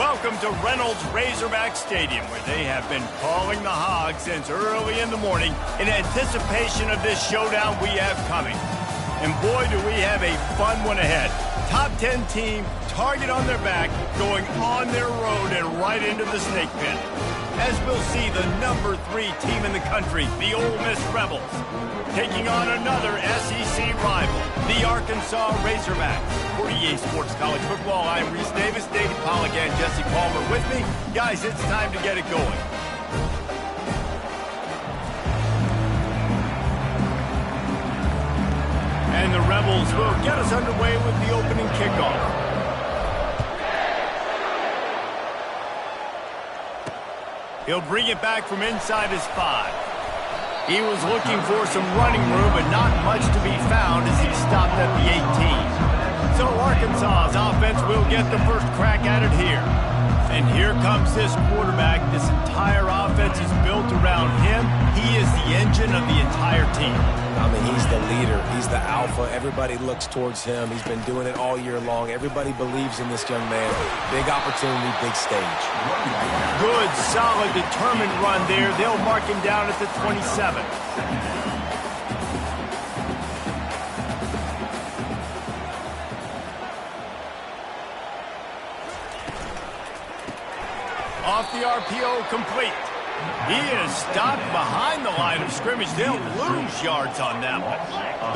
Welcome to Reynolds Razorback Stadium, where they have been calling the Hogs since early in the morning in anticipation of this showdown we have coming. And boy, do we have a fun one ahead. Top 10 team, target on their back, going on their road and right into the snake pit. As we'll see the number 3 team in the country, the Ole Miss Rebels, taking on another SEC rival, the Arkansas Razorbacks. For EA Sports College Football, I'm Reese Davis, David Pollack, and Jesse Palmer with me. Guys, it's time to get it going. And the Rebels will get us underway with the opening kickoff. He'll bring it back from inside his 5. He was looking for some running room, but not much to be found as he stopped at the 18. So Arkansas's offense will get the first crack at it here. And here comes this quarterback. This entire offense is built around him. He is the engine of the entire team. I mean, he's the leader. He's the alpha. Everybody looks towards him. He's been doing it all year long. Everybody believes in this young man. Big opportunity, big stage. Good, solid, determined run there. They'll mark him down at the 27. Off the RPO, complete. He is stopped behind the line of scrimmage. They'll lose yards on that one.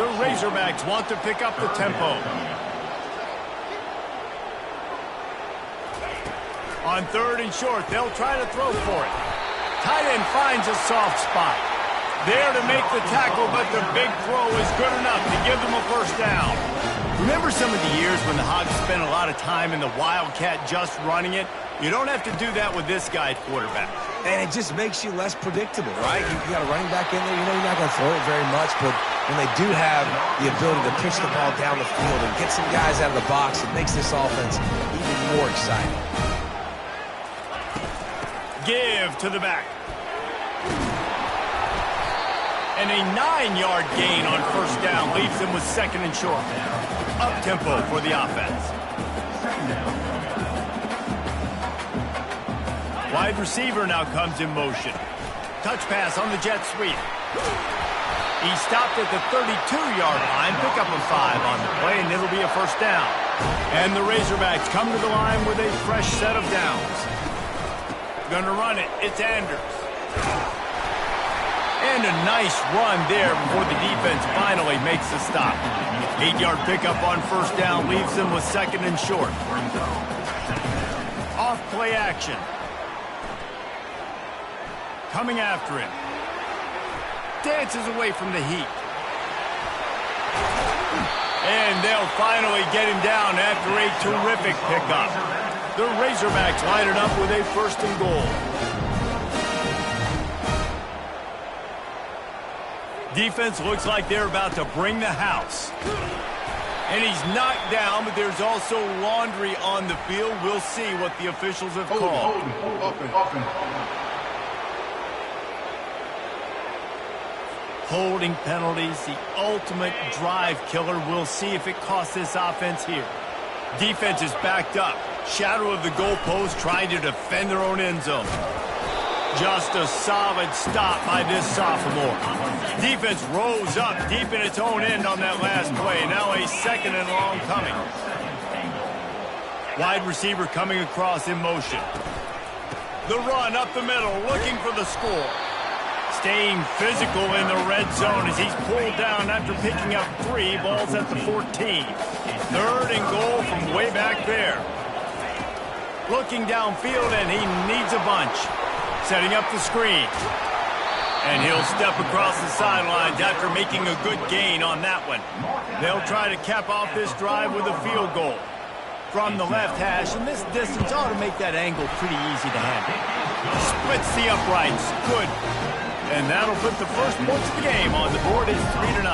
The Razorbacks want to pick up the tempo. On 3rd and short, they'll try to throw for it. Tight end finds a soft spot. There to make the tackle, but the big throw is good enough to give them a first down. Remember some of the years when the Hogs spent a lot of time in the Wildcat just running it? You don't have to do that with this guy at quarterback. And it just makes you less predictable, right? You got a running back in there. You know you're not going to throw it very much, but when they do have the ability to pitch the ball down the field and get some guys out of the box, it makes this offense even more exciting. Give to the back. And a 9-yard gain on first down leaves them with 2nd and short. Up-tempo for the offense. Wide receiver now comes in motion. Touch pass on the jet sweep. He stopped at the 32-yard line. Pick up a 5 on the play, and it'll be a first down. And the Razorbacks come to the line with a fresh set of downs. Gonna run it. It's Anders. And a nice run there before the defense finally makes the stop. 8-yard pickup on first down leaves them with 2nd and short. Off play action. Coming after him. Dances away from the heat. And they'll finally get him down after a terrific pickup. The Razorbacks line it up with a 1st and goal. Defense looks like they're about to bring the house. And he's knocked down, but there's also laundry on the field. We'll see what the officials have called. Holding penalties, the ultimate drive killer. We'll see if it costs this offense here. Defense is backed up. Shadow of the goalpost trying to defend their own end zone. Just a solid stop by this sophomore. Defense rose up deep in its own end on that last play. Now a 2nd and long coming. Wide receiver coming across in motion. The run up the middle, looking for the score. Staying physical in the red zone as he's pulled down after picking up 3 balls at the 14. 3rd and goal from way back there. Looking downfield, and he needs a bunch. Setting up the screen. And he'll step across the sidelines after making a good gain on that one. They'll try to cap off this drive with a field goal. From the left hash, and this distance ought to make that angle pretty easy to handle. Splits the uprights. Good. And that'll put the first points of the game on the board. It's 3-0.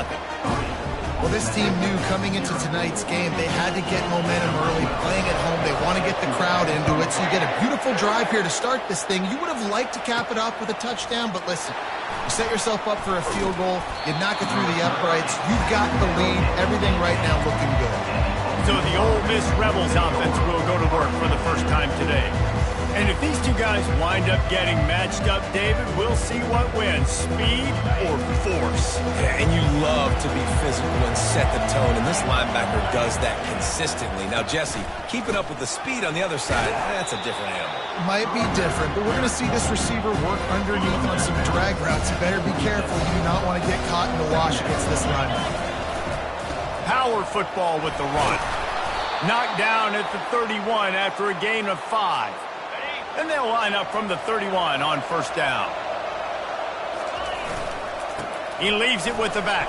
Well, this team knew coming into tonight's game they had to get momentum early. Playing at home, they want to get the crowd into it. So you get a beautiful drive here to start this thing. You would have liked to cap it off with a touchdown, but listen, you set yourself up for a field goal. You knock it through the uprights. You've got the lead. Everything right now looking good. So the Ole Miss Rebels offense will go to work for the first time today. And if these two guys wind up getting matched up, David, we'll see what wins, speed or force. Yeah, and you love to be physical and set the tone, and this linebacker does that consistently. Now, Jesse, keeping up with the speed on the other side, that's a different animal. Might be different, but we're going to see this receiver work underneath on some drag routes. You better be careful. You do not want to get caught in the wash against this linebacker. Power football with the run. Knocked down at the 31 after a gain of 5. And they'll line up from the 31 on first down. He leaves it with the back.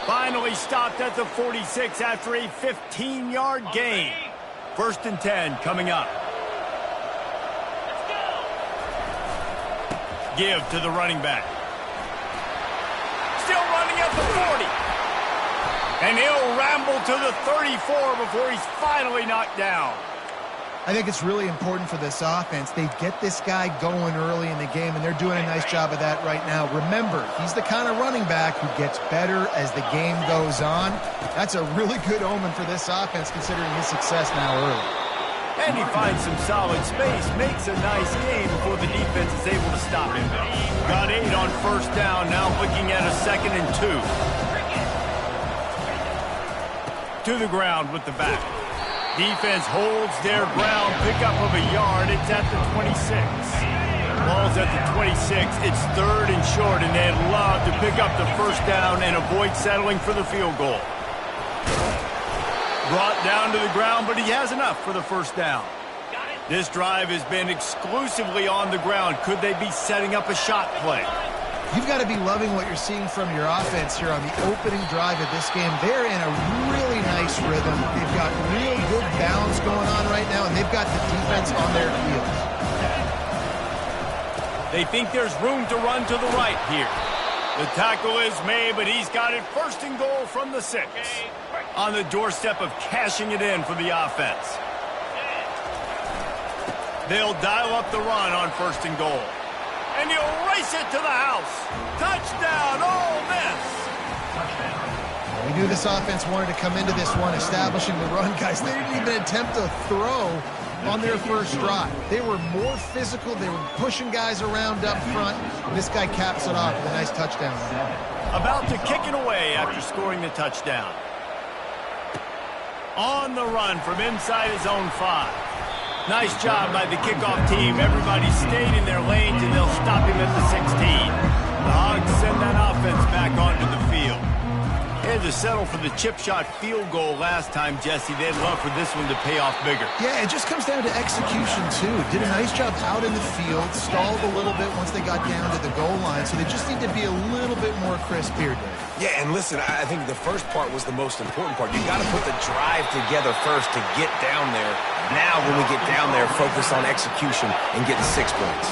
Finally stopped at the 46 after a 15-yard gain. 1st and 10 coming up. Give to the running back. Still running at the 40. And he'll ramble to the 34 before he's finally knocked down. I think it's really important for this offense. They get this guy going early in the game, and they're doing a nice job of that right now. Remember, he's the kind of running back who gets better as the game goes on. That's a really good omen for this offense, considering his success now early. And he finds some solid space, makes a nice gain before the defense is able to stop him. Got 8 on first down, now looking at a 2nd and 2. To the ground with the back. Defense holds their ground, pickup of a yard. It's at the 26. Ball's at the 26. It's 3rd and short, and they'd love to pick up the first down and avoid settling for the field goal. Brought down to the ground, but he has enough for the first down. This drive has been exclusively on the ground. Could they be setting up a shot play? You've got to be loving what you're seeing from your offense here on the opening drive of this game. They're in a really nice rhythm. They've got real good balance going on right now, and they've got the defense on their heels. They think there's room to run to the right here. The tackle is made, but he's got it 1st and goal from the 6. On the doorstep of cashing it in for the offense. They'll dial up the run on 1st and goal. And he'll race it to the house. Touchdown, Ole Miss. We knew this offense wanted to come into this one establishing the run, guys. They didn't even attempt to throw on their first drive. They were more physical. They were pushing guys around up front. This guy caps it off with a nice touchdown. About to kick it away after scoring the touchdown. On the run from inside his own 5. Nice job by the kickoff team. Everybody stayed in their lanes, and they'll stop him at the 16. The Hogs send that offense back onto the field. They had to settle for the chip shot field goal last time, Jesse. They'd love for this one to pay off bigger. Yeah, it just comes down to execution, too. Did a nice job out in the field, stalled a little bit once they got down to the goal line, so they just need to be a little bit more crisp here, Dave. Yeah, and listen, I think the first part was the most important part. You got to put the drive together first to get down there. Now, when we get down there, focus on execution and getting 6 points.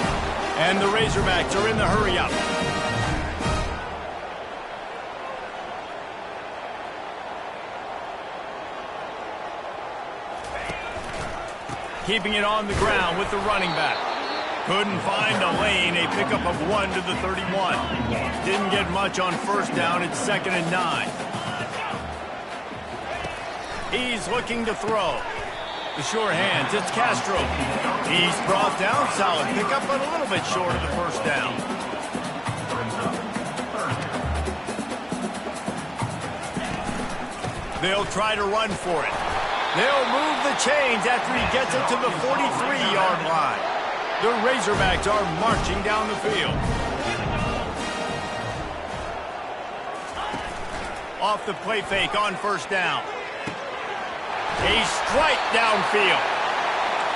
And the Razorbacks are in the hurry-up. Keeping it on the ground with the running back. Couldn't find a lane. A pickup of 1 to the 31. Didn't get much on first down. It's 2nd and 9. He's looking to throw. The sure hands, it's Castro. He's brought down, solid pickup, but a little bit short of the first down. They'll try to run for it. They'll move the chains after he gets it to the 43-yard line. The Razorbacks are marching down the field. Off the play fake on first down. A strike downfield.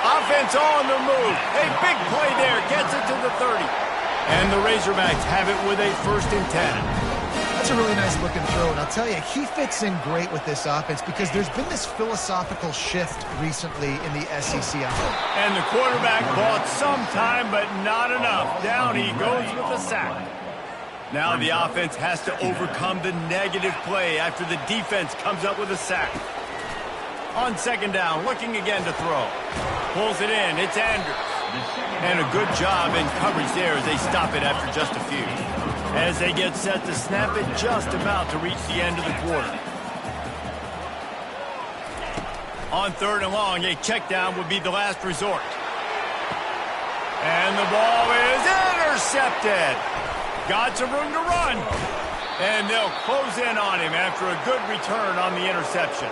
Offense on the move. A big play there. Gets it to the 30. And the Razorbacks have it with a 1st and 10. That's a really nice looking throw, and I'll tell you, he fits in great with this offense because there's been this philosophical shift recently in the SEC offense. And the quarterback bought some time, but not enough. Down he goes with a sack. Now the offense has to overcome the negative play after the defense comes up with a sack. On 2nd down, looking again to throw. Pulls it in. It's Andrews. And a good job in coverage there as they stop it after just a few. As they get set to snap it, just about to reach the end of the quarter. On 3rd and long, a check down would be the last resort. And the ball is intercepted. Got some room to run. And they'll close in on him after a good return on the interception.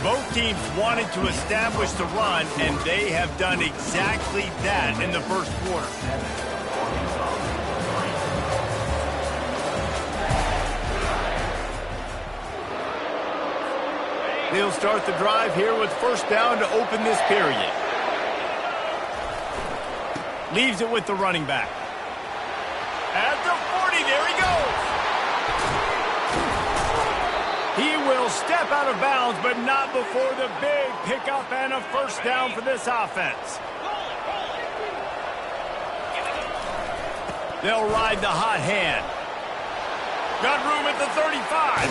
Both teams wanted to establish the run, and they have done exactly that in the first quarter. They'll start the drive here with first down to open this period. Leaves it with the running back. At the 40, there he goes. He will step out of bounds, but not before the big pickup and a first down for this offense. They'll ride the hot hand. Got room at the 35.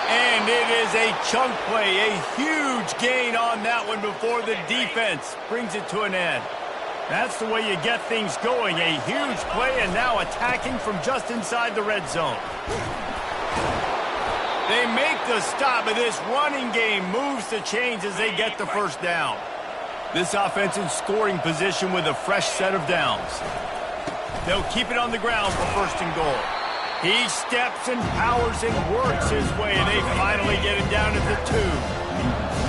And it is a chunk play, a huge gain on that one before the defense brings it to an end. That's the way you get things going, a huge play, and now attacking from just inside the red zone. They make the stop, but this running game moves the chains as they get the first down. This offense in scoring position with a fresh set of downs. They'll keep it on the ground for first and goal. He steps and powers and works his way, and they finally get him down at the 2.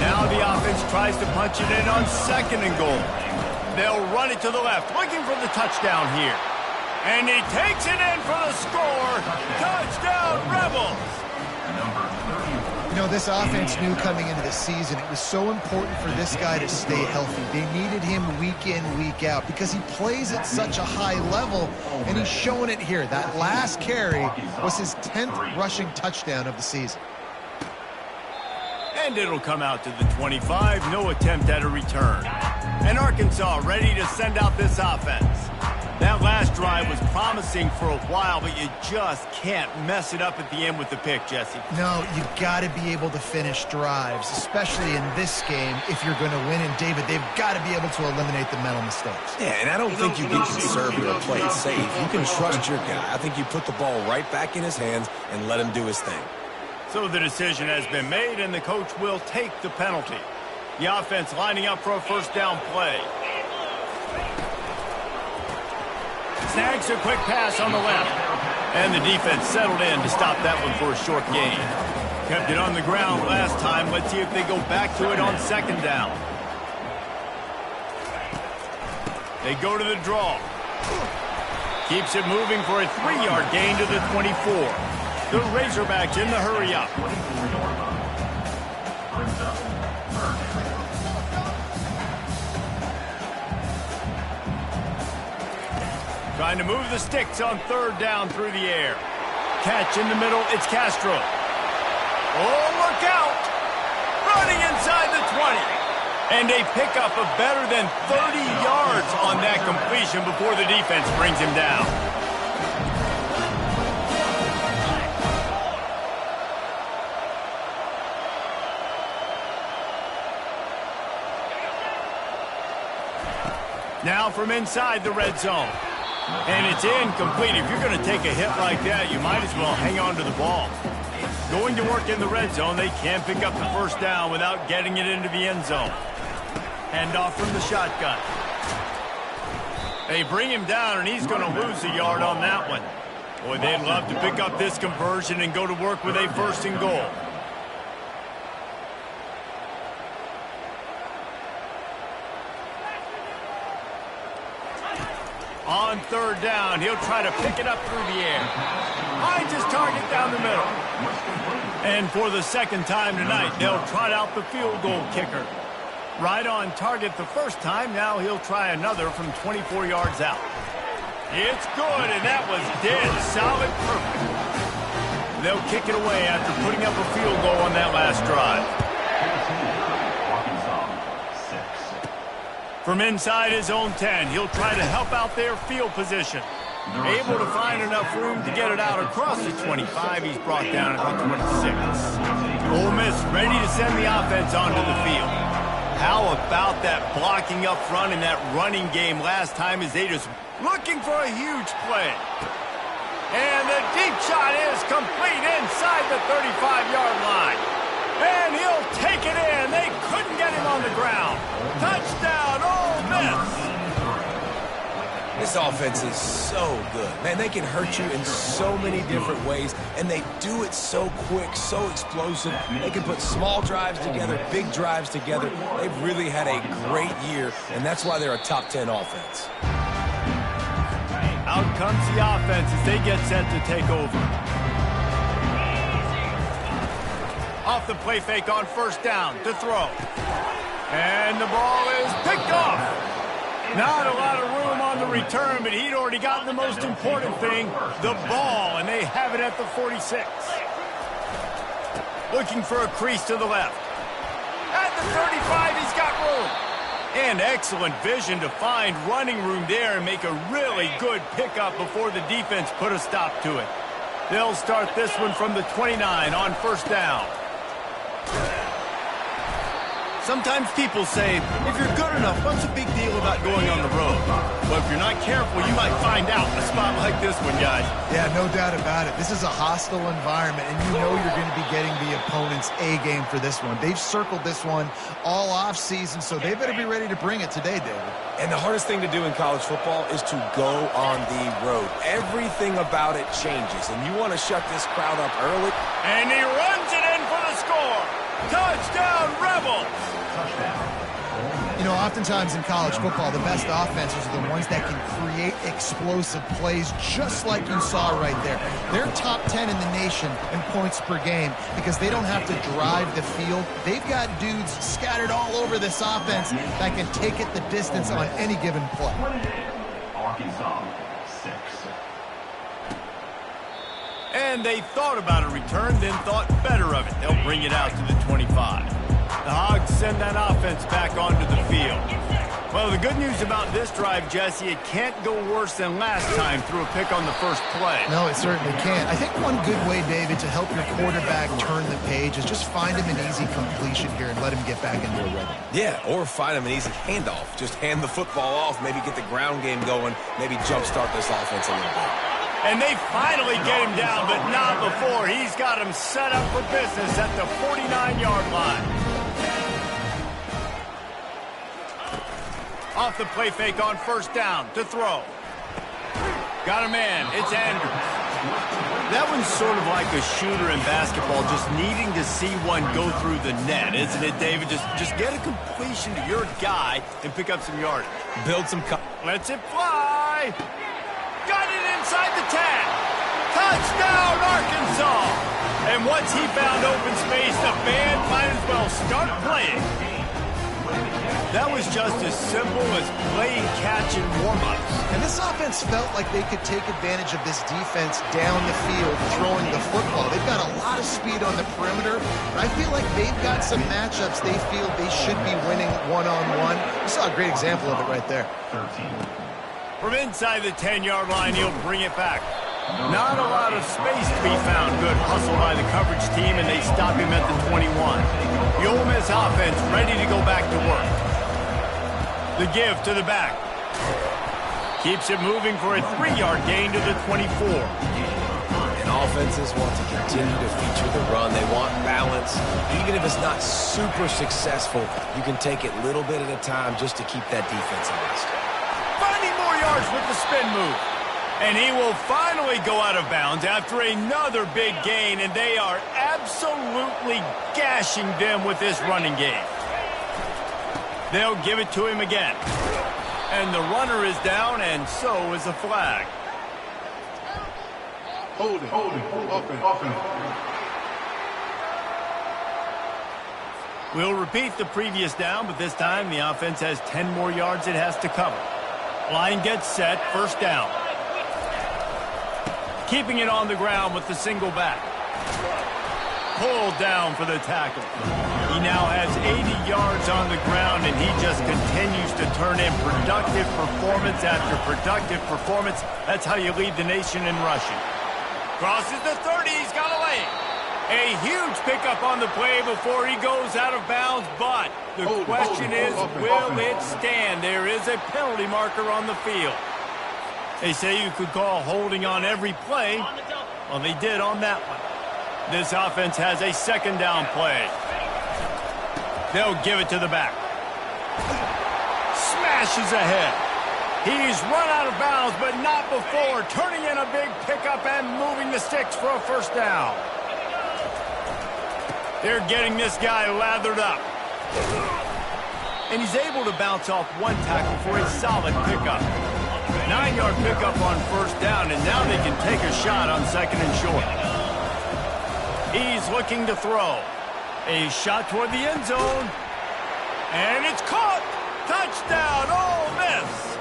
Now the offense tries to punch it in on 2nd and goal. They'll run it to the left, looking for the touchdown here. And he takes it in for the score. Touchdown, Rebels! You know, this offense knew coming into the season it was so important for this guy to stay healthy. They needed him week in, week out because he plays at such a high level, and he's showing it here. That last carry was his 10th rushing touchdown of the season. And it'll come out to the 25. No attempt at a return. And Arkansas ready to send out this offense. That last drive was promising for a while, but you just can't mess it up at the end with the pick, Jesse. No, you've got to be able to finish drives, especially in this game if you're going to win. And, David, they've got to be able to eliminate the mental mistakes. Yeah, and I don't think you get conservative or play it safe. You can trust your guy. I think you put the ball right back in his hands and let him do his thing. So the decision has been made, and the coach will take the penalty. The offense lining up for a first down play. Snags a quick pass on the left. And the defense settled in to stop that one for a short gain. Kept it on the ground last time. Let's see if they go back to it on 2nd down. They go to the draw. Keeps it moving for a 3-yard gain to the 24. The Razorbacks in the hurry-up. Trying to move the sticks on 3rd down through the air. Catch in the middle, it's Castro. Oh, look out! Running inside the 20. And a pickup of better than 30 yards on that completion before the defense brings him down. Now from inside the red zone. And it's incomplete. If you're going to take a hit like that, you might as well hang on to the ball. Going to work in the red zone, they can't pick up the first down without getting it into the end zone. Hand off from the shotgun. They bring him down, and he's going to lose a yard on that one. Boy, they'd love to pick up this conversion and go to work with a first and goal. On 3rd down, he'll try to pick it up through the air. Finds his target down the middle. And for the 2nd time tonight, they'll trot out the field goal kicker. Right on target the first time, now he'll try another from 24 yards out. It's good, and that was dead solid perfect. They'll kick it away after putting up a field goal on that last drive. From inside his own 10, he'll try to help out their field position. Able to find enough room to get it out across the 25. He's brought down at the 26. Ole Miss ready to send the offense onto the field. How about that blocking up front in that running game last time as they just looking for a huge play. And the deep shot is complete inside the 35-yard line. And he'll take it in. They couldn't get him on the ground. Touchdown, Ole Miss. This offense is so good. Man, they can hurt you in so many different ways, and they do it so quick, so explosive. They can put small drives together, big drives together. They've really had a great year, and that's why they're a top 10 offense. Out comes the offense as they get set to take over. Off the play fake on first down to throw. And the ball is picked off. Not a lot of room on the return, but he'd already gotten the most important thing, the ball, and they have it at the 46. Looking for a crease to the left. At the 35, he's got room. And excellent vision to find running room there and make a really good pickup before the defense put a stop to it. They'll start this one from the 29 on first down. Sometimes people say, if you're good enough, what's the big deal about going on the road? But if you're not careful, you might find out in a spot like this one, guys. Yeah, no doubt about it. This is a hostile environment, and you know you're going to be getting the opponent's A game for this one. They've circled this one all offseason, so they better be ready to bring it today, David. And the hardest thing to do in college football is to go on the road. Everything about it changes, and you want to shut this crowd up early. And he runs it in for the score. Touchdown, Rebels! You know, oftentimes in college football, the best offenses are the ones that can create explosive plays just like you saw right there. They're top 10 in the nation in points per game because they don't have to drive the field. They've got dudes scattered all over this offense that can take it the distance on any given play. Arkansas, 6. And they thought about a return, then thought better of it. They'll bring it out to the 25. The Hogs send that offense back onto the field. Well, the good news about this drive, Jesse, it can't go worse than last time through a pick on the first play. No, it certainly can't. I think one good way, David, to help your quarterback turn the page is just find him an easy completion here and let him get back into a rhythm. Yeah, or find him an easy handoff. Just hand the football off, maybe get the ground game going, maybe jumpstart this offense a little bit. And they finally get him down, but not before. He's got him set up for business at the 49-yard line. Off the play fake on first down to throw. Got a man. It's Andrews. That one's sort of like a shooter in basketball, just needing to see one go through the net, isn't it, David? Just get a completion to your guy and pick up some yardage. Build some... Lets it fly. Got it inside the 10. Touchdown, Arkansas. And once he found open space, the band might as well start playing. That was just as simple as playing catch and warm-ups. And this offense felt like they could take advantage of this defense down the field, throwing the football. They've got a lot of speed on the perimeter, but I feel like they've got some matchups they feel they should be winning one-on-one. We saw a great example of it right there. 13. From inside the 10-yard line, he'll bring it back. Not a lot of space to be found. Good hustle by the coverage team, and they stop him at the 21. The Ole Miss offense ready to go back to work. The give to the back. Keeps it moving for a 3-yard gain to the 24. And offenses want to continue to feature the run. They want balance. Even if it's not super successful, you can take it little bit at a time just to keep that defense honest. Finding more yards with the spin move. And he will finally go out of bounds after another big gain, and they are absolutely gashing them with this running game. They'll give it to him again. And the runner is down, and so is the flag. Holding. Offense. We'll repeat the previous down, but this time the offense has 10 more yards it has to cover. Line gets set, first down. Keeping it on the ground with the single back. Pulled down for the tackle. He now has 80 yards on the ground, and he just continues to turn in productive performance after productive performance. That's how you lead the nation in rushing. Crosses the 30, he's got a lane. A huge pickup on the play before he goes out of bounds, but the question is, will it stand? There is a penalty marker on the field. They say you could call holding on every play. Well, they did on that one. This offense has a second down play. They'll give it to the back. Smashes ahead. He's run out of bounds, but not before. Turning in a big pickup and moving the sticks for a first down. They're getting this guy lathered up. And he's able to bounce off one tackle for a solid pickup. 9-yard pickup on first down, and now they can take a shot on second and short. He's looking to throw. A shot toward the end zone. And it's caught. Touchdown, Ole Miss.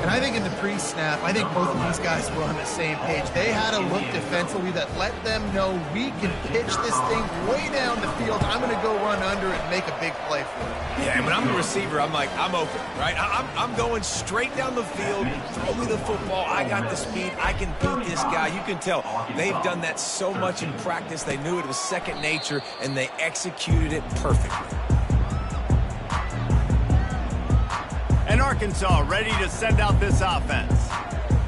And I think in the pre-snap, I think both of these guys were on the same page. They had a look defensively that let them know we can pitch this thing way down the field. I'm going to go run under it and make a big play for it. Yeah, and when I'm the receiver, I'm like, I'm open, right? I'm going straight down the field. Throw me the football. I got the speed. I can beat this guy. You can tell they've done that so much in practice. They knew it was second nature, and they executed it perfectly. And Arkansas ready to send out this offense.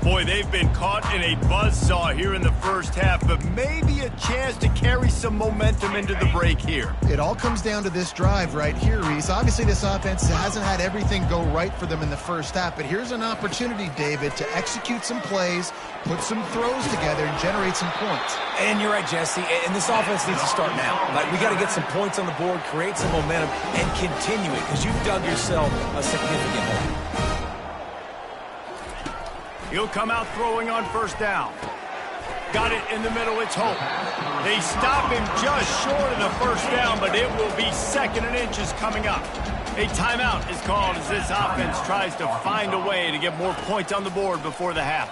Boy, they've been caught in a buzzsaw here in the first half, but maybe a chance to carry some momentum into the break here. It all comes down to this drive right here, Reese. Obviously, this offense hasn't had everything go right for them in the first half, but here's an opportunity, David, to execute some plays, put some throws together, and generate some points. And you're right, Jesse, and this offense needs to start now. Like, we got to get some points on the board, create some momentum, and continue it, because you've dug yourself a significant hole. He'll come out throwing on first down. Got it in the middle, it's Hope. They stop him just short of the first down, but it will be second and inches coming up. A timeout is called as this offense tries to find a way to get more points on the board before the half.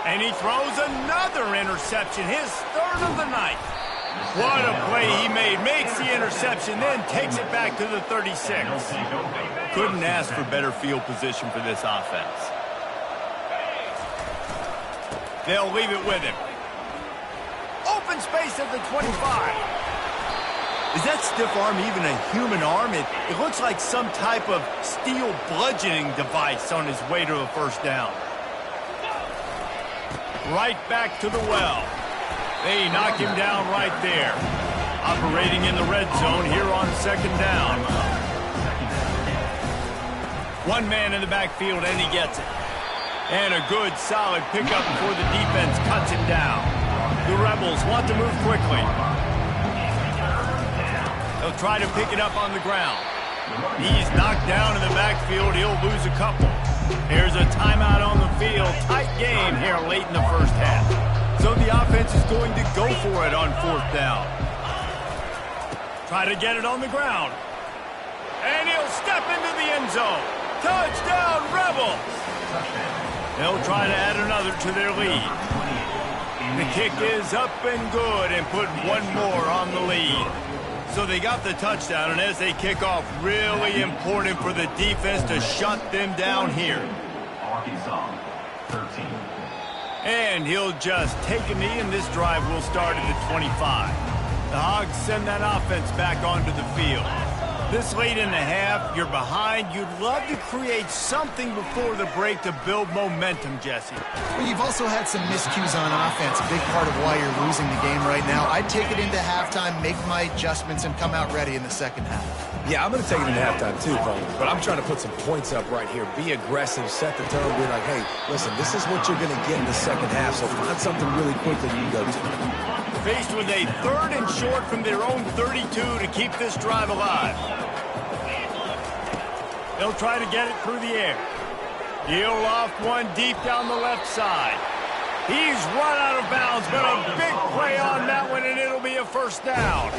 And he throws another interception, his third of the night. What a play he made. Makes the interception, then takes it back to the 36. Couldn't ask for better field position for this offense. They'll leave it with him. Open space at the 25. Is that stiff arm even a human arm? It looks like some type of steel bludgeoning device on his way to a first down. Right back to the well. They knock him down right there. Operating in the red zone here on second down. One man in the backfield, and he gets it. And a good, solid pickup before the defense cuts him down. The Rebels want to move quickly. They'll try to pick it up on the ground. He's knocked down in the backfield. He'll lose a couple. Here's a timeout on the field. Tight game here late in the first half. So the offense is going to go for it on fourth down. Try to get it on the ground. And he'll step into the end zone. Touchdown, Rebels! They'll try to add another to their lead. The kick is up and good and put one more on the lead. So they got the touchdown, and as they kick off, really important for the defense to shut them down here. Arkansas, 13. And he'll just take a knee, and this drive will start at the 25. The Hogs send that offense back onto the field. This late in the half, you're behind. You'd love to create something before the break to build momentum, Jesse. Well, you've also had some miscues on offense, a big part of why you're losing the game right now. I'd take it into halftime, make my adjustments, and come out ready in the second half. Yeah, I'm going to take it into halftime too, Bone, but I'm trying to put some points up right here. Be aggressive, set the tone, be like, hey, listen, this is what you're going to get in the second half, so find something really quick that you can go to. Faced with a third and short from their own 32 to keep this drive alive. They'll try to get it through the air. He'll loft one deep down the left side. He's run out of bounds, but a big play on that one, and it'll be a first down.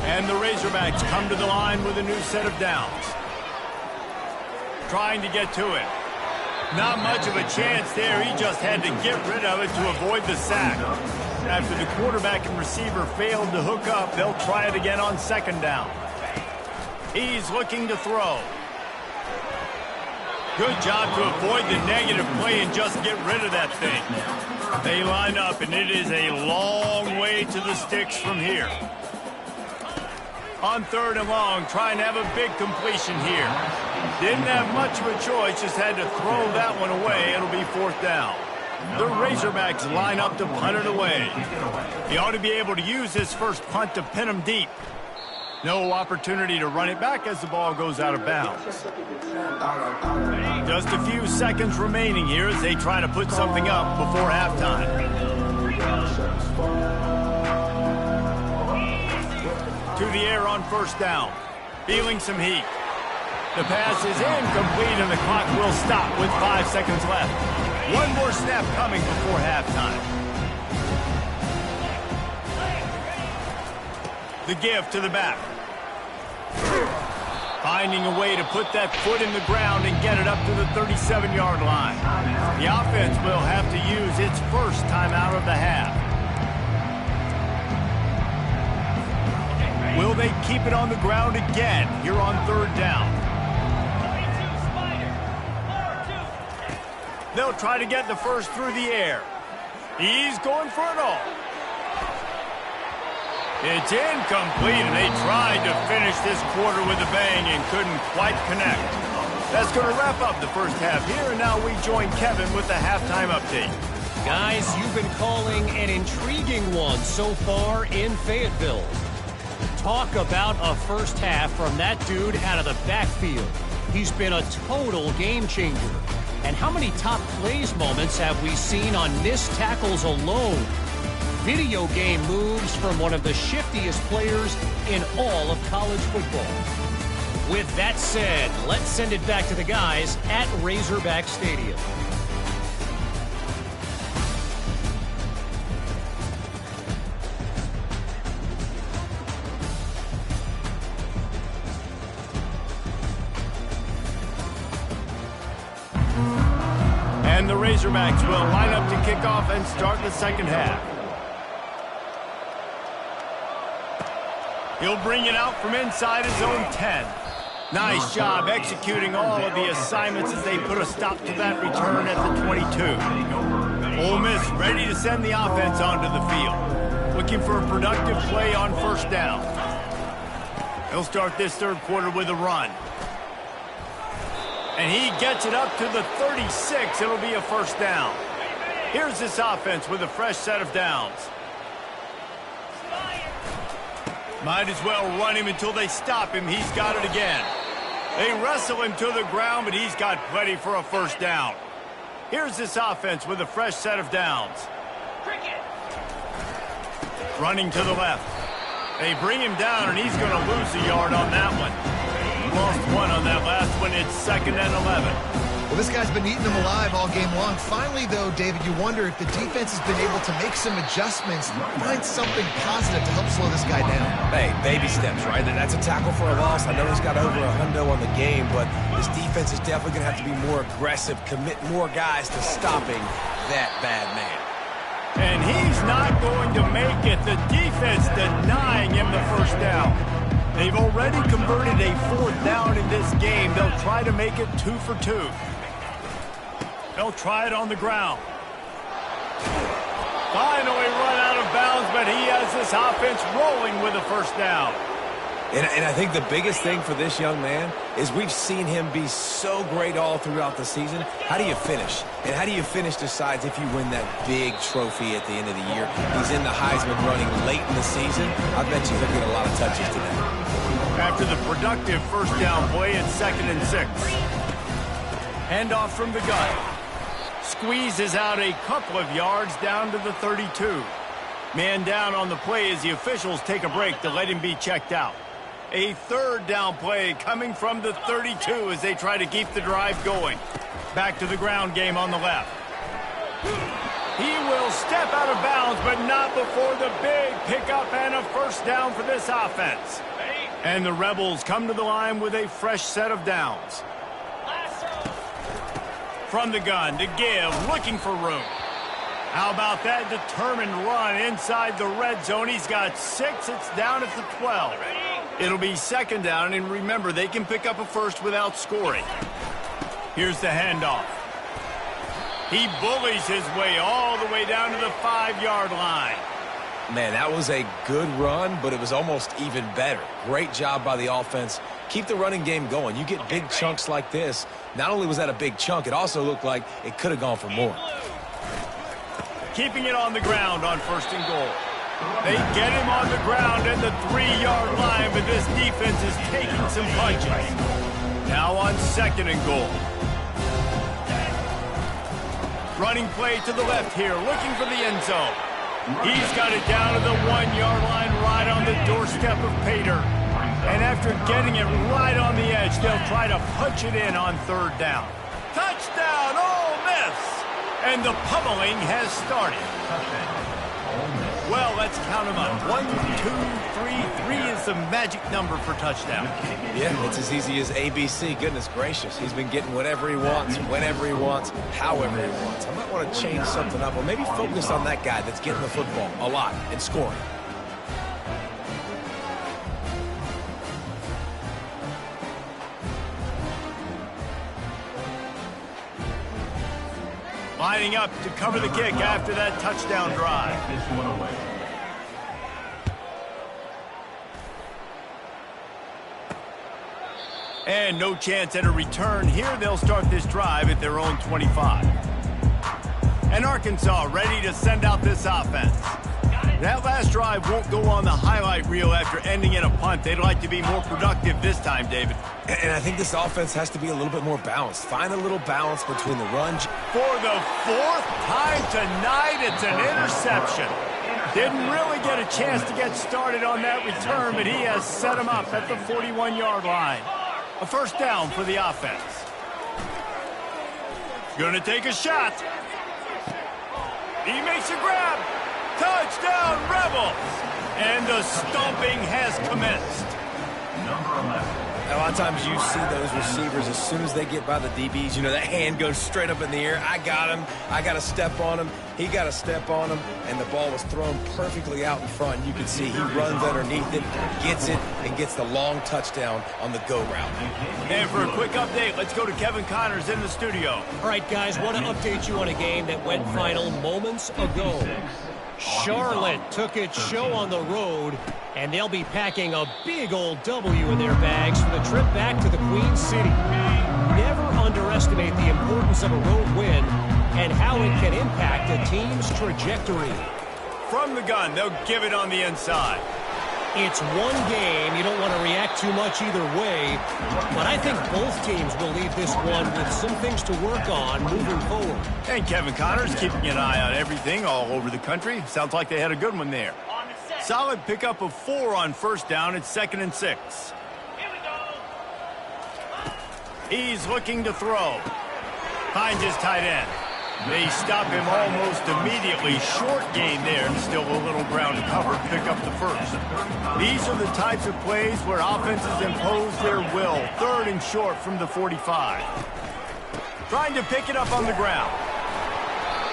And the Razorbacks come to the line with a new set of downs. Trying to get to it. Not much of a chance there. He just had to get rid of it to avoid the sack. After the quarterback and receiver failed to hook up, they'll try it again on second down. He's looking to throw. Good job to avoid the negative play and just get rid of that thing. They line up, and it is a long way to the sticks from here. On third and long, trying to have a big completion here. Didn't have much of a choice, just had to throw that one away. It'll be 4th down. The Razorbacks line up to punt it away. He ought to be able to use this first punt to pin him deep. No opportunity to run it back as the ball goes out of bounds. Just a few seconds remaining here as they try to put something up before halftime. To the air on 1st down. Feeling some heat. The pass is incomplete and the clock will stop with 5 seconds left. One more snap coming before halftime. The give to the back. Finding a way to put that foot in the ground and get it up to the 37-yard line. The offense will have to use its first timeout of the half. Will they keep it on the ground again here on 3rd down? They'll try to get the first through the air. He's going for it all. It's incomplete, and they tried to finish this quarter with a bang and couldn't quite connect. That's going to wrap up the first half here, and now we join Kevin with the halftime update. Guys, you've been calling an intriguing one so far in Fayetteville. Talk about a first half from that dude out of the backfield. He's been a total game changer. And how many top plays moments have we seen on missed tackles alone? Video game moves from one of the shiftiest players in all of college football. With that said, let's send it back to the guys at Razorback Stadium. And the Razorbacks will line up to kick off and start the second half. He'll bring it out from inside his own 10. Nice job executing all of the assignments as they put a stop to that return at the 22. Ole Miss ready to send the offense onto the field. Looking for a productive play on 1st down. He'll start this 3rd quarter with a run. And he gets it up to the 36. It'll be a 1st down. Here's this offense with a fresh set of downs. Might as well run him until they stop him. He's got it again. They wrestle him to the ground, but he's got plenty for a 1st down. Here's this offense with a fresh set of downs. Running to the left. They bring him down, and he's going to lose a yard on that one. Lost 1 on that last one. It's 2nd and 11. Well, this guy's been eating them alive all game long. Finally, though, David, you wonder if the defense has been able to make some adjustments, find something positive to help slow this guy down. Hey, baby steps, right? That's a tackle for a loss. I know he's got over a hundo on the game, but this defense is definitely going to have to be more aggressive, commit more guys to stopping that bad man. And he's not going to make it. The defense denying him the 1st down. They've already converted a 4th down in this game. They'll try to make it 2 for 2. They'll try it on the ground. Finally run out of bounds, but he has this offense rolling with a 1st down. And I think the biggest thing for this young man is we've seen him be so great all throughout the season. How do you finish? And how do you finish decides if you win that big trophy at the end of the year. He's in the Heisman running late in the season. I bet you he'll get a lot of touches today. After the productive 1st down play, it's 2nd and 6. Handoff from the gun. Squeezes out a couple of yards down to the 32. Man down on the play as the officials take a break to let him be checked out. A 3rd down play coming from the 32 as they try to keep the drive going. Back to the ground game on the left. He will step out of bounds, but not before the big pickup and a 1st down for this offense. And the Rebels come to the line with a fresh set of downs. From the gun to give, looking for room. How about that determined run inside the red zone? He's got 6. It's down at the 12. It'll be 2nd down, and remember, they can pick up a 1st without scoring. Here's the handoff. He bullies his way all the way down to the 5-yard line. Man, that was a good run, but it was almost even better. Great job by the offense keep the running game going. You get big chunks like this. Not only was that a big chunk, it also looked like it could have gone for more. Keeping it on the ground on 1st and goal. They get him on the ground at the 3-yard line, but this defense is taking some punches. Now on 2nd and goal. Running play to the left here, looking for the end zone. He's got it down to the 1-yard line right on the doorstep of Pater. And after getting it right on the edge, they'll try to punch it in on 3rd down. Touchdown, Ole Miss! And the pummeling has started. Well, let's count them up. 1, 2, 3. 3 is the magic number for touchdown. Yeah, it's as easy as ABC. Goodness gracious. He's been getting whatever he wants, whenever he wants, however he wants. I might want to change something up, or maybe focus on that guy that's getting the football a lot and scoring. Lining up to cover the kick after that touchdown drive. And no chance at a return here. They'll start this drive at their own 25. And Arkansas ready to send out this offense. That last drive won't go on the highlight reel after ending in a punt. They'd like to be more productive this time, David. And I think this offense has to be a little bit more balanced. Find a little balance between the run. For the 4th time tonight, it's an interception. Didn't really get a chance to get started on that return, but he has set him up at the 41-yard line. A 1st down for the offense. Gonna take a shot. He makes a grab. Touchdown, Rebels! And the stomping has commenced. A lot of times you see those receivers, as soon as they get by the DBs, you know, that hand goes straight up in the air. I got him. I got to step on him. He got to step on him. And the ball was thrown perfectly out in front. And you can see he runs underneath it, gets it, and gets the long touchdown on the go route. And for a quick update, let's go to Kevin Connors in the studio. All right, guys, want to update you on a game that went final moments ago. Charlotte took its show on the road, and they'll be packing a big old W in their bags for the trip back to the Queen City. Never underestimate the importance of a road win and how it can impact a team's trajectory. From the gun, they'll give it on the inside. It's one game. You don't want to react too much either way, but I think both teams will leave this one with some things to work on moving forward. And Kevin Connors keeping an eye on everything all over the country. Sounds like they had a good one there. Solid pickup of 4 on 1st down. It's 2nd and 6. He's looking to throw. Finds his tight end. They stop him almost immediately. Short gain there. Still a little ground to cover. Pick up the 1st. These are the types of plays where offenses impose their will. 3rd and short from the 45. Trying to pick it up on the ground.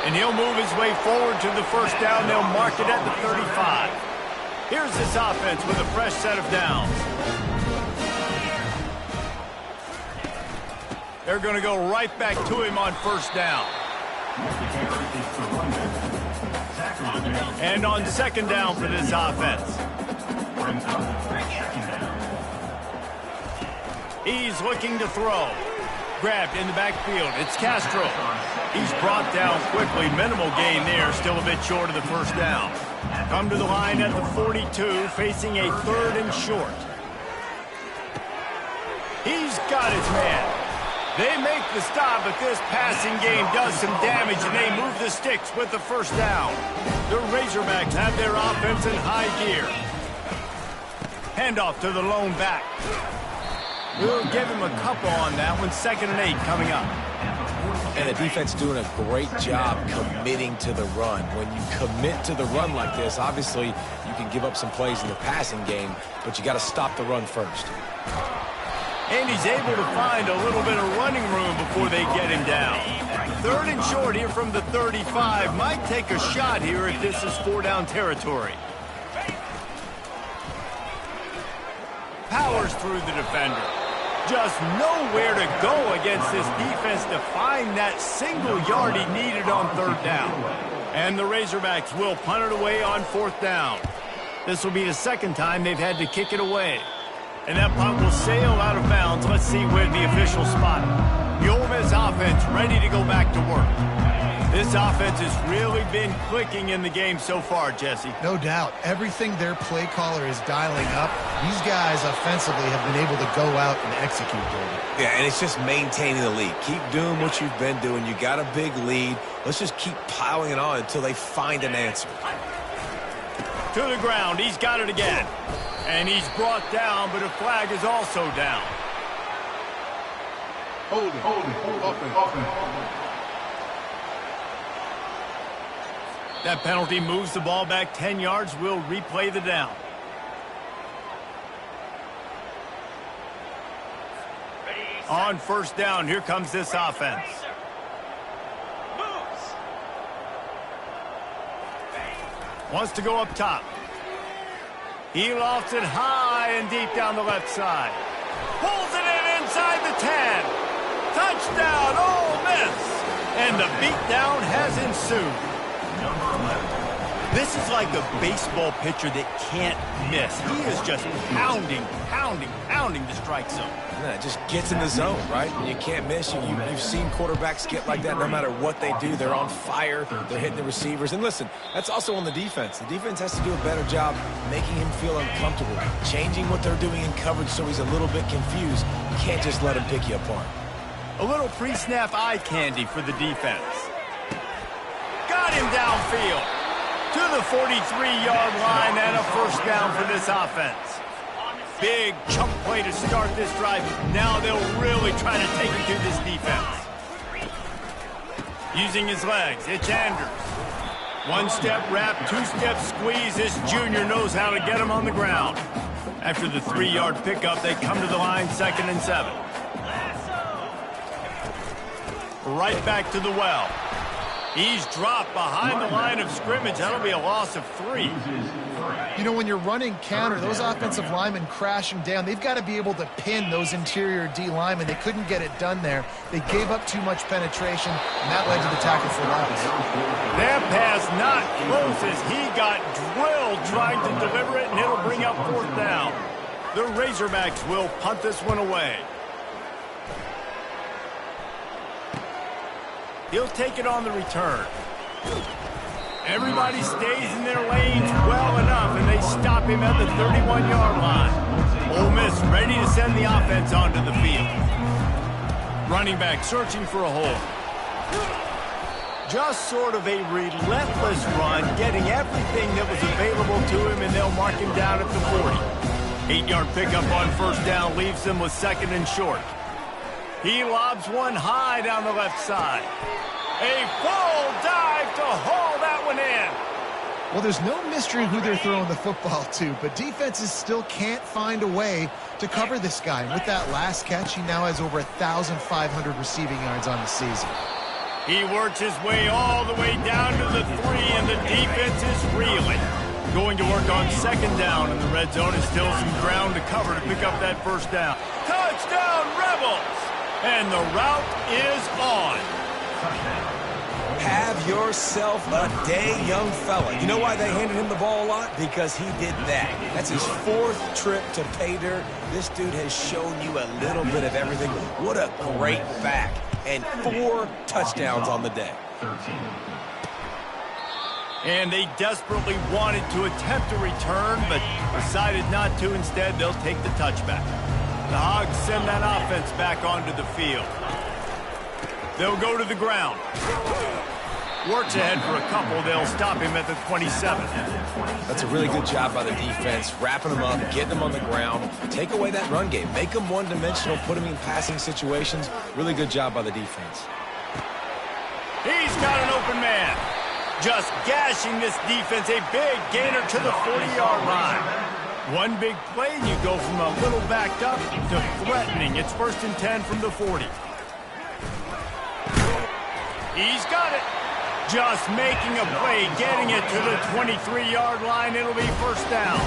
And he'll move his way forward to the 1st down. They'll mark it at the 35. Here's this offense with a fresh set of downs. They're going to go right back to him on 1st down. And on 2nd down for this offense. He's looking to throw. Grabbed in the backfield. It's Castro. He's brought down quickly. Minimal gain there. Still a bit short of the 1st down. Come to the line at the 42, facing a 3rd and short. He's got his man. They make the stop, but this passing game does some damage, and they move the sticks with the 1st down. The Razorbacks have their offense in high gear. Handoff to the lone back. We'll give him a couple on that one. 2nd and 8 coming up. And the defense doing a great job committing to the run. When you commit to the run like this, obviously you can give up some plays in the passing game, but you got to stop the run first. And he's able to find a little bit of running room before they get him down. 3rd and short here from the 35. Might take a shot here if this is 4-down territory. Powers through the defender. Just nowhere to go against this defense to find that single yard he needed on 3rd down. And the Razorbacks will punt it away on 4th down. This will be the 2nd time they've had to kick it away. And that punt will sail out of bounds. Let's see where the official spot it. The Ole Miss offense ready to go back to work. This offense has really been clicking in the game so far, Jesse. No doubt. Everything their play caller is dialing up, these guys offensively have been able to go out and execute, Jordan. Yeah, and it's just maintaining the lead. Keep doing what you've been doing. You got a big lead. Let's just keep piling it on until they find an answer. To the ground. He's got it again. And he's brought down, but a flag is also down. That penalty moves the ball back 10 yards. We'll replay the down. On first down, here comes this offense. Wants to go up top. He lofts it high and deep down the left side. Pulls it in inside the 10. Touchdown, Ole Miss. And the beatdown has ensued. This is like a baseball pitcher that can't miss. He is just pounding the strike zone. Yeah, it just gets in the zone, right? You can't miss. You've seen quarterbacks get like that no matter what they do. They're on fire. They're hitting the receivers. And listen, that's also on the defense. The defense has to do a better job making him feel uncomfortable, changing what they're doing in coverage so he's a little bit confused. You can't just let him pick you apart. A little pre-snap eye candy for the defense. Got him downfield to the 43-yard line and a first down for this offense. Big chunk play to start this drive. Now they'll really try to take it to this defense. Using his legs, it's Anders. One-step wrap, two-step squeeze. This junior knows how to get him on the ground. After the 3-yard pickup, they come to the line, 2nd and 7. Right back to the well. He's dropped behind the line of scrimmage. That'll be a loss of 3. You know, when you're running counter, those offensive linemen crashing down, they've got to be able to pin those interior D linemen. They couldn't get it done there. They gave up too much penetration, and that led to the tackle for loss. That pass not close as he got drilled trying to deliver it, and it'll bring up 4th down. The Razorbacks will punt this one away. He'll take it on the return. Everybody stays in their lanes well enough, and they stop him at the 31-yard line. Ole Miss ready to send the offense onto the field. Running back searching for a hole. Just sort of a relentless run, getting everything that was available to him, and they'll mark him down at the 40. 8-yard pickup on first down leaves them with 2nd and short. He lobs one high down the left side. A full dive to haul that one in. Well, there's no mystery who they're throwing the football to, but defenses still can't find a way to cover this guy. And with that last catch, he now has over 1,500 receiving yards on the season. He works his way all the way down to the 3, and the defense is reeling. Going to work on 2nd down, and the red zone is still some ground to cover to pick up that first down. Touchdown, Rebels! And the route is on. Have yourself a day, young fella. You know why they handed him the ball a lot? Because he did that. That's his 4th trip to pay dirt. This dude has shown you a little bit of everything. What a great back. And 4 touchdowns on the day. 13. And they desperately wanted to attempt a return, but decided not to. Instead, they'll take the touchback. The Hogs send that offense back onto the field. They'll go to the ground. Works ahead for a couple. They'll stop him at the 27. That's a really good job by the defense, wrapping them up, getting them on the ground. Take away that run game. Make them one-dimensional, put them in passing situations. Really good job by the defense. He's got an open man. Just gashing this defense. A big gainer to the 40-yard line. One big play, and you go from a little backed up to threatening. It's 1st and 10 from the 40. He's got it. Just making a play, getting it to the 23-yard line. It'll be first down.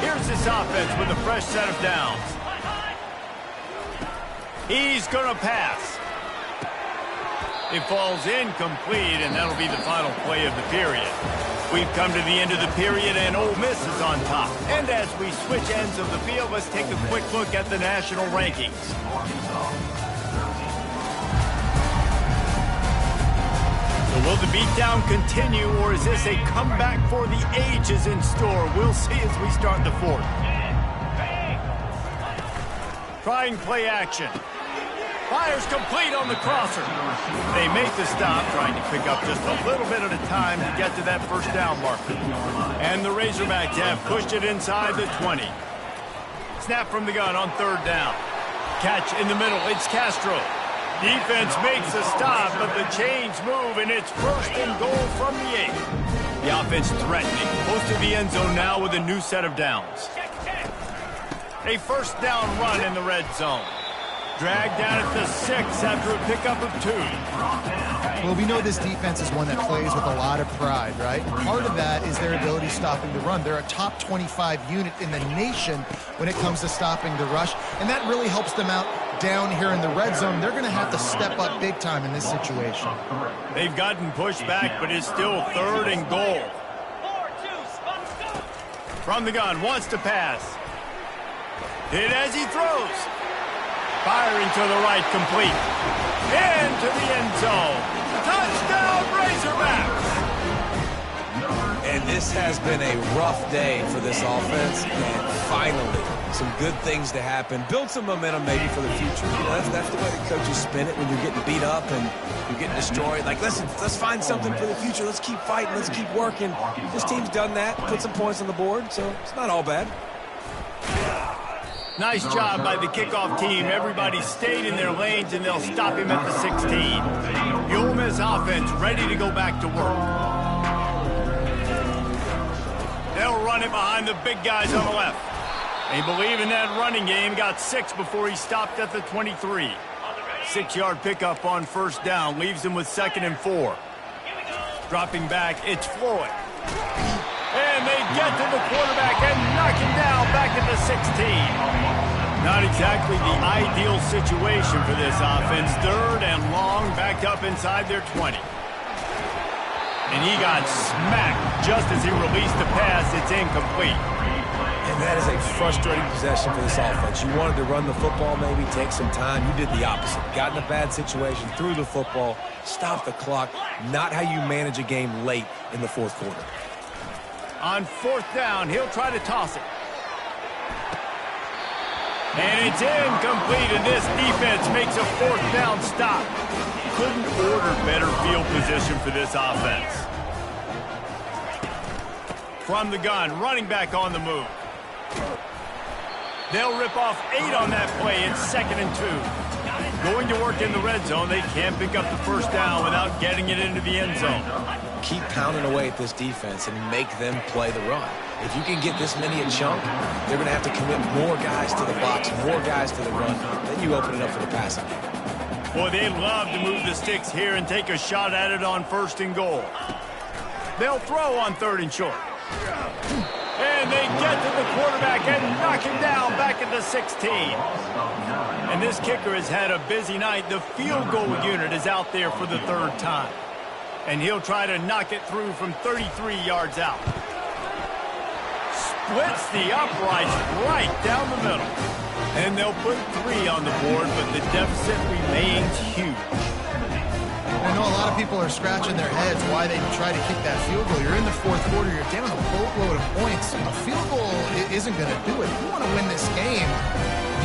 Here's this offense with a fresh set of downs. He's going to pass. It falls incomplete, and that'll be the final play of the period. We've come to the end of the period, and Ole Miss is on top. And as we switch ends of the field, let's take a quick look at the national rankings. So will the beatdown continue, or is this a comeback for the ages in store? We'll see as we start the fourth. Trying play action. Fires complete on the crosser. They make the stop, trying to pick up just a little bit at a time to get to that first down marker. And the Razorbacks have pushed it inside the 20. Snap from the gun on third down. Catch in the middle. It's Castro. Defense makes a stop, but the chains move, and it's first and goal from the 8. The offense threatening. Close to the end zone now with a new set of downs. A first down run in the red zone. Dragged down at the 6 after a pickup of 2. Well, we know this defense is one that plays with a lot of pride, right? Part of that is their ability stopping the run. They're a top 25 unit in the nation when it comes to stopping the rush, and that really helps them out down here in the red zone. They're going to have to step up big time in this situation. They've gotten pushed back, but it's still third and goal. From the gun, wants to pass. Hit as he throws. Firing to the right, complete. Into the end zone. Touchdown, Razorbacks! And this has been a rough day for this offense, and finally, some good things to happen. Build some momentum maybe for the future. You know, that's the way the coaches spin it when you're getting beat up and you're getting destroyed. Like, listen, let's find something for the future. Let's keep fighting. Let's keep working. This team's done that, put some points on the board, so it's not all bad. Nice job by the kickoff team. Everybody stayed in their lanes, and they'll stop him at the 16. The Ole Miss offense ready to go back to work. They'll run it behind the big guys on the left. They believe in that running game. Got 6 before he stopped at the 23. 6-yard pickup on first down. Leaves him with 2nd and 4. Dropping back, it's Floyd. And they get to the quarterback and knock him down back at the 16. Not exactly the ideal situation for this offense. 3rd and long, backed up inside their 20. And he got smacked just as he released the pass. It's incomplete. And that is a frustrating possession for this offense. You wanted to run the football, maybe take some time. You did the opposite. Got in a bad situation, threw the football, stopped the clock. Not how you manage a game late in the 4th quarter. On 4th down, he'll try to toss it. And it's incomplete, and this defense makes a 4th down stop. Couldn't order better field position for this offense. From the gun, running back on the move. They'll rip off 8 on that play. It's 2nd and 2. Going to work in the red zone, they can't pick up the first down without getting it into the end zone. Keep pounding away at this defense and make them play the run. If you can get this many a chunk, they're going to have to commit more guys to the box, more guys to the run. Then you open it up for the passing game. Boy, they'd love to move the sticks here and take a shot at it on 1st and goal. They'll throw on 3rd and short. And they get to the quarterback and knock him down back at the 16. And this kicker has had a busy night. The field goal unit is out there for the 3rd time. And he'll try to knock it through from 33 yards out. Splits the uprights right down the middle. And they'll put 3 on the board, but the deficit remains huge. I know a lot of people are scratching their heads why they try to kick that field goal. You're in the 4th quarter. You're down a boatload of points. A field goal isn't going to do it. If you want to win this game,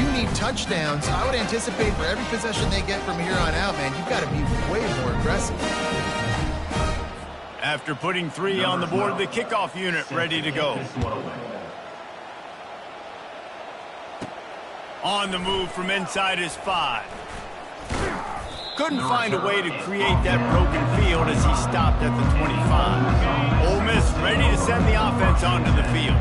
you need touchdowns. I would anticipate for every possession they get from here on out, man, you've got to be way more aggressive. After putting 3 on the board, the kickoff unit ready to go. On the move from inside his 5. Couldn't find a way to create that broken field as he stopped at the 25. Ole Miss ready to send the offense offense onto the field.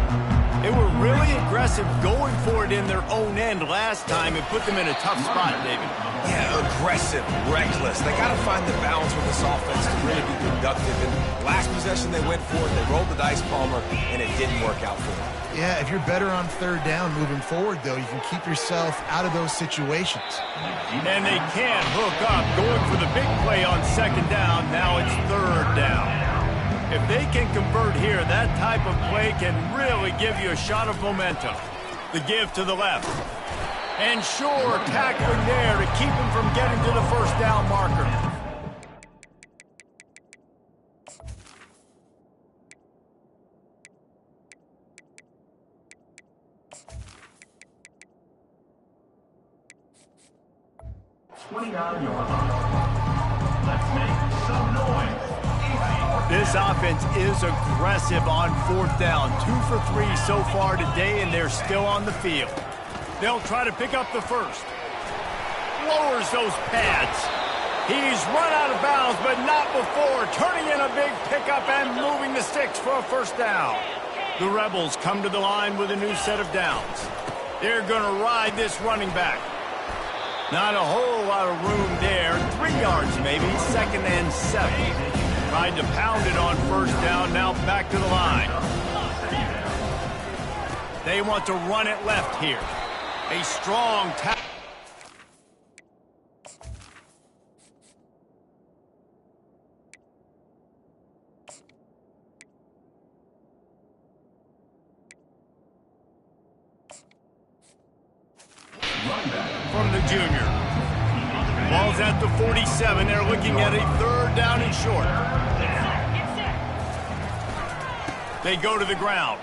They were really aggressive going for it in their own end last time and put them in a tough spot, David. Yeah, aggressive, reckless. They got to find the balance with this offense to really be productive. And last possession they went for it, they rolled the dice, Palmer, and it didn't work out for them. Yeah, if you're better on third down moving forward, though, you can keep yourself out of those situations. And they can't hook up going for the big play on second down. Now it's third down. If they can convert here, that type of play can really give you a shot of momentum. The give to the left. And sure, tackling there to keep him from getting to the first down marker. Let's make some noise. This offense is aggressive on fourth down. 2 for 3 so far today, and they're still on the field. They'll try to pick up the first. Lowers those pads. He's run out of bounds, but not before. Turning in a big pickup and moving the sticks for a first down. The Rebels come to the line with a new set of downs. They're going to ride this running back. Not a whole lot of room there. 3 yards maybe, 2nd and 7. Tried to pound it on first down, now back to the line. They want to run it left here. A strong tackle. From the junior. Ball's at the 47. They're looking at a third down and short. They go to the ground.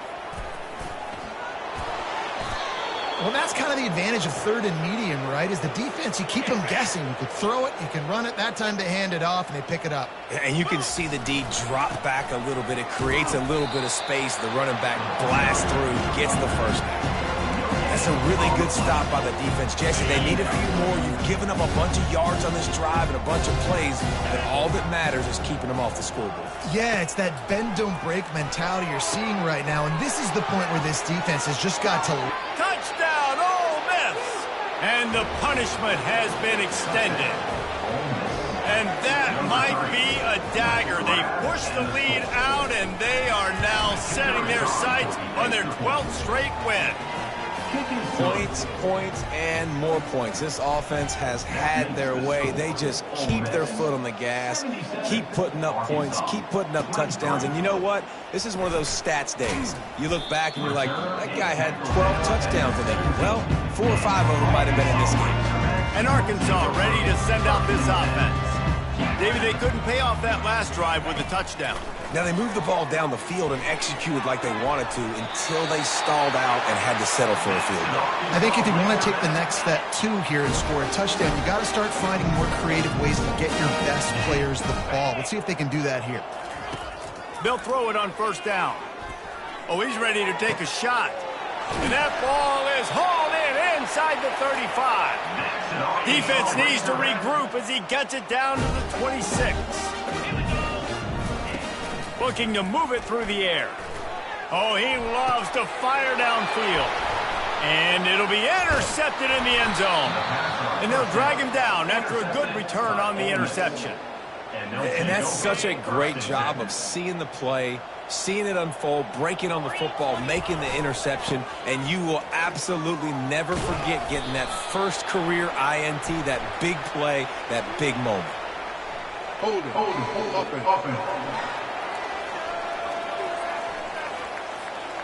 Well, that's kind of the advantage of third and medium, right? Is the defense, you keep them guessing. You can throw it, you can run it. That time they hand it off and they pick it up. And you can see the D drop back a little bit. It creates a little bit of space. The running back blasts through, gets the first down. That's a really good stop by the defense. Jesse, they need a few more. You've given up a bunch of yards on this drive and a bunch of plays, but all that matters is keeping them off the scoreboard. Yeah, it's that bend, don't break mentality you're seeing right now, and this is the point where this defense has just got to... Touchdown, Ole Miss! And the punishment has been extended. And that might be a dagger. They've pushed the lead out, and they are now setting their sights on their 12th straight win. Points, points, and more points. This offense has had their way. They just keep their foot on the gas, keep putting up points, keep putting up touchdowns. And you know what? This is one of those stats days. You look back and you're like, that guy had 12 touchdowns today. Well, 4 or 5 of them might have been in this game. And Arkansas ready to send out this offense. David, they couldn't pay off that last drive with a touchdown. Now, they moved the ball down the field and executed like they wanted to until they stalled out and had to settle for a field goal. I think if you want to take the next step, too, here and score a touchdown, you got to start finding more creative ways to get your best players the ball. Let's see if they can do that here. They'll throw it on first down. Oh, he's ready to take a shot. And that ball is hauled in inside the 35. Defense needs to regroup as he gets it down to the 26. Looking to move it through the air. Oh, he loves to fire downfield. And it'll be intercepted in the end zone. And they'll drag him down after a good return on the interception. And that's such a great job of seeing the play, seeing it unfold, breaking on the football, making the interception, and you will absolutely never forget getting that first career INT, that big play, that big moment. Hold it.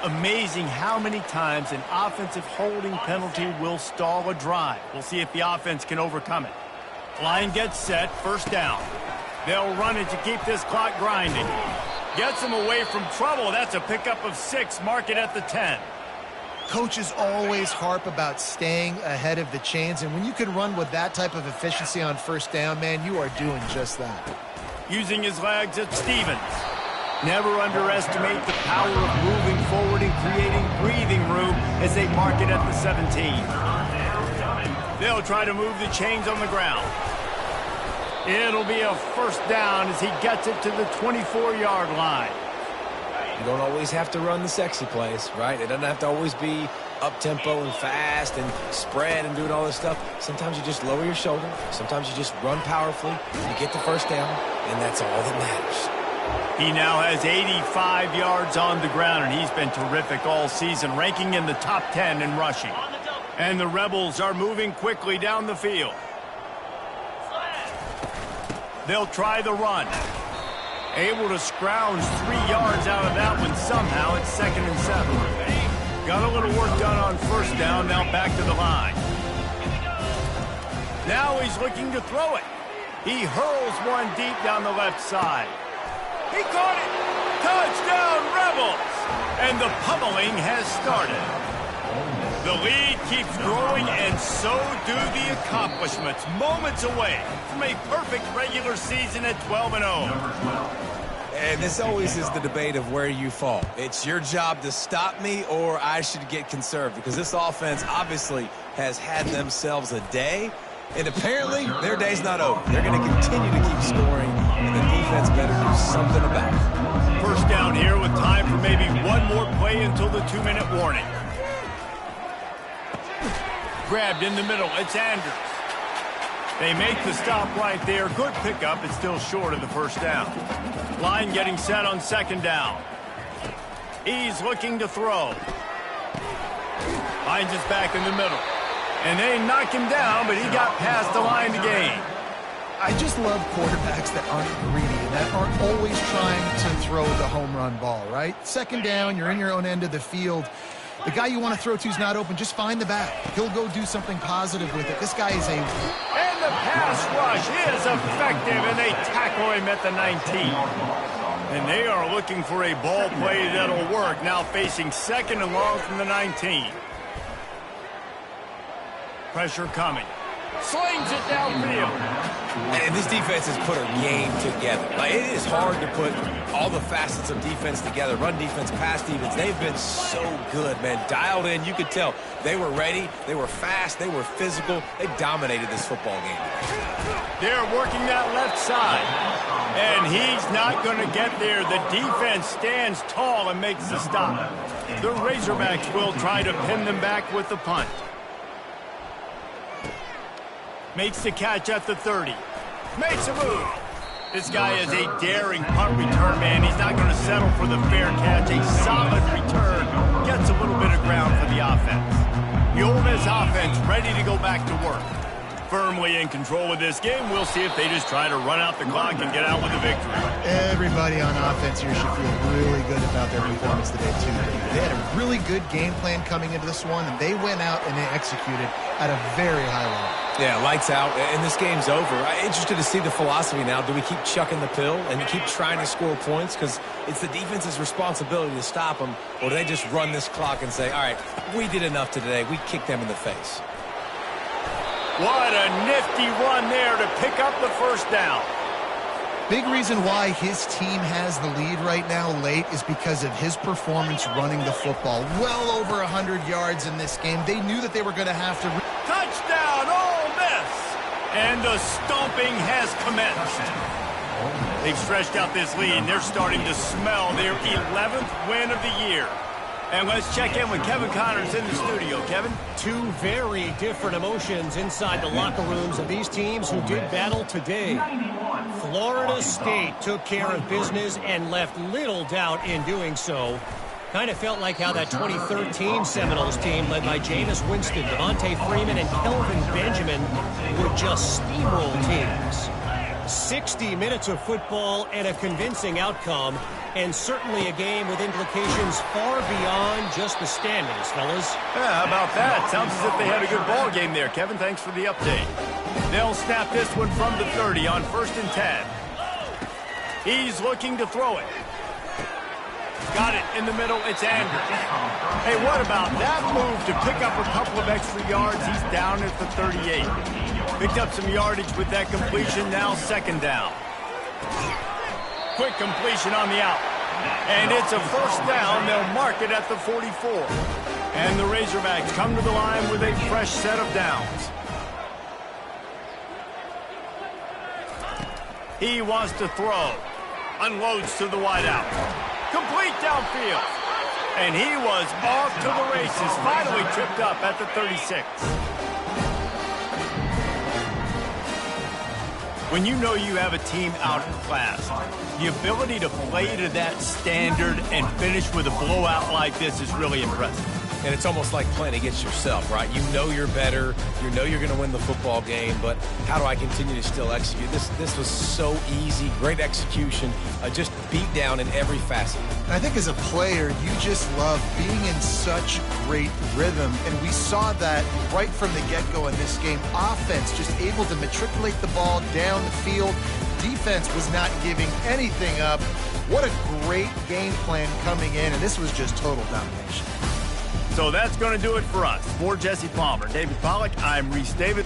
Amazing how many times an offensive holding penalty will stall a drive. We'll see if the offense can overcome it. Line gets set, first down. They'll run it to keep this clock grinding. Gets them away from trouble. That's a pickup of 6. Mark it at the 10. Coaches always harp about staying ahead of the chains, and when you can run with that type of efficiency on first down, man, you are doing just that. Using his legs at Stevens. Never underestimate the power of moving forward and creating breathing room as they mark it at the 17. They'll try to move the chains on the ground. It'll be a first down as he gets it to the 24-yard line. You don't always have to run the sexy plays, right? It doesn't have to always be up-tempo and fast and spread and doing all this stuff. Sometimes you just lower your shoulder. Sometimes you just run powerfully. You get the first down, and that's all that matters. He now has 85 yards on the ground, and he's been terrific all season, ranking in the top 10 in rushing. And the Rebels are moving quickly down the field. They'll try the run. Able to scrounge 3 yards out of that one somehow. It's 2nd and 7. Got a little work done on first down. Now back to the line. Now he's looking to throw it. He hurls one deep down the left side. He caught it. Touchdown, Rebels. And the pummeling has started. The lead keeps growing, and so do the accomplishments. Moments away from a perfect regular season at 12-0. And this always is the debate of where you fall. It's your job to stop me, or I should get conserved, because this offense obviously has had themselves a day, and apparently their day's not over. They're going to continue to keep scoring, and the defense better do something about it. First down here with time for maybe one more play until the 2-minute warning. Grabbed in the middle. It's Andrews. They make the stop right there. Good pickup. It's still short of the first down. Line getting set on 2nd down. He's looking to throw. Finds us back in the middle. And they knock him down, but he got past the line to gain. I just love quarterbacks that aren't greedy and that aren't always trying to throw the home run ball, right? 2nd down, you're in your own end of the field. The guy you want to throw to is not open. Just find the back. He'll go do something positive with it. This guy is a... And the pass rush is effective, and they tackle him at the 19. And they are looking for a ball play that'll work. Now facing 2nd and long from the 19. Pressure coming. Slings it downfield. And this defense has put a game together. Like, it is hard to put all the facets of defense together. Run defense, pass defense. They've been so good, man. Dialed in. You could tell they were ready. They were fast. They were physical. They dominated this football game. They're working that left side. And he's not going to get there. The defense stands tall and makes the stop. The Razorbacks will try to pin them back with the punt. Makes the catch at the 30. Makes a move. This guy is a daring punt return, man. He's not going to settle for the fair catch. A solid return. Gets a little bit of ground for the offense. The Ole Miss offense ready to go back to work. Firmly in control of this game. We'll see if they just try to run out the clock and get out with a victory. Everybody on offense here should feel really good about their performance today, too. They had a really good game plan coming into this one, and they went out and they executed at a very high level. Yeah, lights out, and this game's over. I'm interested to see the philosophy now. Do we keep chucking the pill and keep trying to score points? Because it's the defense's responsibility to stop them, or do they just run this clock and say, all right, we did enough today. We kicked them in the face. What a nifty run there to pick up the first down. Big reason why his team has the lead right now late is because of his performance running the football. Well over 100 yards in this game. They knew that they were going to have to... Touchdown, Ole Miss! And the stomping has commenced. They've stretched out this lead, and they're starting to smell their 11th win of the year. And let's check in with Kevin Connors in the studio. Kevin? Two very different emotions inside the locker rooms of these teams who did battle today. Florida State took care of business and left little doubt in doing so. Kind of felt like how that 2013 Seminoles team led by Jameis Winston, Devontae Freeman, and Kelvin Benjamin would just steamroll teams. 60 minutes of football and a convincing outcome, and certainly a game with implications far beyond just the standings, fellas. Yeah, how about that? Sounds as if they had a good ball game there. Kevin, thanks for the update. They'll snap this one from the 30 on 1st and 10. He's looking to throw it. Got it in the middle. It's Andrews. Hey, what about that move to pick up a couple of extra yards? He's down at the 38. Picked up some yardage with that completion. Now 2nd down. Quick completion on the out. And it's a first down. They'll mark it at the 44. And the Razorbacks come to the line with a fresh set of downs. He wants to throw. Unloads to the wideout. Complete downfield. And he was off to the races, finally tripped up at the 36. When you know you have a team out in class, the ability to play to that standard and finish with a blowout like this is really impressive. And it's almost like playing against yourself, right? You know you're better. You know you're going to win the football game, but how do I continue to still execute? This was so easy. Great execution. Just beat down in every facet. And I think as a player, you just love being in such great rhythm. And we saw that right from the get-go in this game. Offense just able to matriculate the ball down the field. Defense was not giving anything up. What a great game plan coming in, and this was just total domination. So that's going to do it for us. For Jesse Palmer, David Pollack, I'm Reese David.